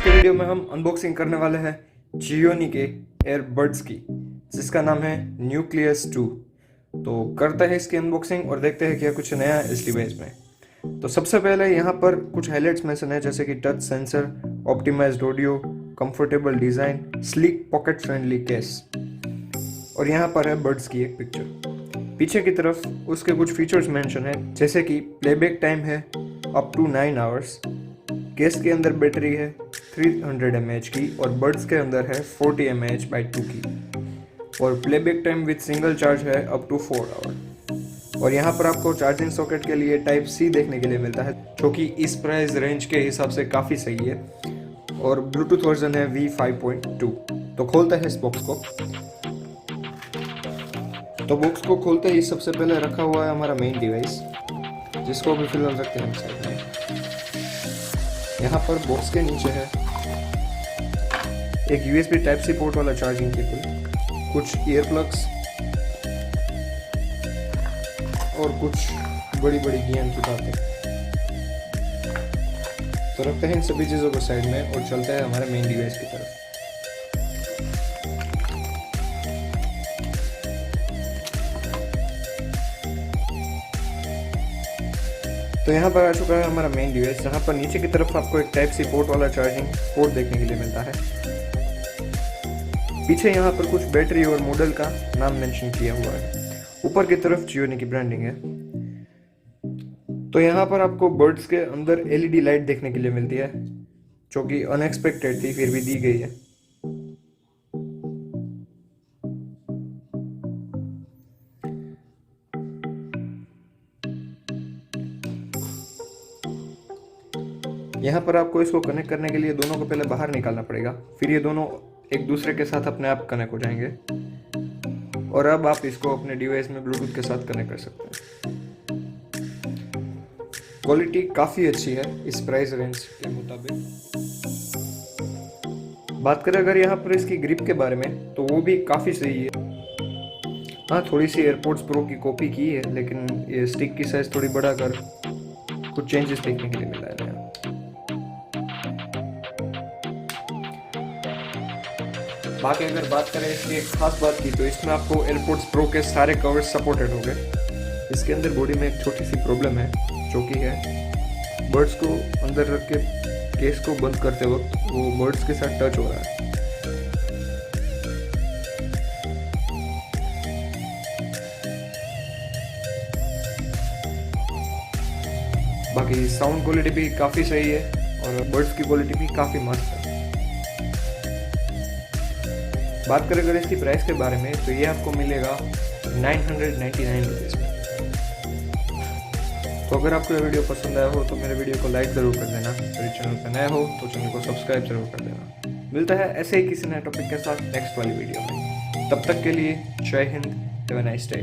आज के वीडियो में हम अनबॉक्सिंग करने वाले हैं जियोनी के एयरबड्स की, जिसका नाम है न्यूक्लियस 2। तो करते हैं इसकी अनबॉक्सिंग और देखते हैं क्या कुछ नया है इस डिवाइस में। तो सबसे पहले यहाँ पर कुछ हाइलाइट्स मेंशन है, जैसे कि touch sensor, optimized audio, comfortable design, sleek pocket friendly case, और यहाँ पर है बड्स की एक पिक्चर। पीछे की तरफ उसके कुछ फीचर्स मेंशन है, जैसे कि प्लेबैक टाइम है अप टू 9 आवर्स, केस के अंदर बैटरी है 300 mAh की और बड्स के अंदर है 40 mAh बाई 2 की, और playback time with single charge है अप टू 4 आवर। और यहाँ पर आपको चार्जिंग सॉकेट के लिए टाइप सी देखने के लिए मिलता है, जो कि इस प्राइस रेंज के हिसाब से काफ़ी सही है, और ब्लूटूथ वर्जन है V5.2। तो खोलते हैं इस बॉक्स को। तो बॉक्स को खोलते ही सबसे पहले रखा हुआ है हमारा मेन डिवाइस, जिसको भी फिलहाल रखते हैं हम साइड में। यहाँ पर बॉक्स के नीचे है एक USB टाइप सी पोर्ट वाला चार्जिंग केबल, कुछ ईयर प्लग्स और कुछ बड़ी बड़ी ज्ञान की बातें। तो रखते हैं इन सभी चीज़ों को साइड में और चलते हैं हमारे मेन डिवाइस की तरफ। तो यहाँ पर आ चुका है हमारा मेन डिवाइस, जहाँ पर नीचे की तरफ आपको एक टाइप सी पोर्ट वाला चार्जिंग पोर्ट देखने के लिए मिलता है। पीछे यहाँ पर कुछ बैटरी और मॉडल का नाम मेंशन किया हुआ है। ऊपर की तरफ जियोनी की ब्रांडिंग है। तो यहाँ पर आपको बड्स के अंदर LED लाइट देखने के लिए मिलती है, जो कि अनएक्सपेक्टेड थी, फिर भी दी गई है। यहाँ पर आपको इसको कनेक्ट करने के लिए दोनों को पहले बाहर निकालना पड़ेगा, फिर ये दोनों एक दूसरे के साथ अपने आप कनेक्ट हो जाएंगे, और अब आप इसको अपने डिवाइस में ब्लूटूथ के साथ कनेक्ट कर सकते हैं। क्वालिटी काफ़ी अच्छी है इस प्राइस रेंज के मुताबिक। बात करें अगर यहाँ पर इसकी ग्रिप के बारे में, तो वो भी काफ़ी सही है। हाँ, थोड़ी सी एयरपोड्स प्रो की कॉपी की है, लेकिन ये स्टिक की साइज थोड़ी बढ़ा कर कुछ चेंजेस देखने के लिए मिला है नया। बाकी अगर बात करें इसकी एक खास बात की, तो इसमें आपको एयरपोड्स प्रो के सारे कवर्स सपोर्टेड हो गए। इसके अंदर बॉडी में एक छोटी सी प्रॉब्लम है, जो कि है बर्ड्स को अंदर रख के केस को बंद करते वक्त वो बर्ड्स के साथ टच हो रहा है। बाकी साउंड क्वालिटी भी काफ़ी सही है और बर्ड्स की क्वालिटी भी काफ़ी मस्त है। बात करें अगर इसकी प्राइस के बारे में, तो ये आपको मिलेगा 999 रुपीज़ में। तो अगर आपको ये वीडियो पसंद आया हो तो मेरे वीडियो को लाइक ज़रूर कर देना। मेरे चैनल पर नया हो तो चैनल को सब्सक्राइब ज़रूर कर देना। मिलता है ऐसे ही किसी नए टॉपिक के साथ नेक्स्ट वाली वीडियो में। तब तक के लिए जय Hind, have a nice day.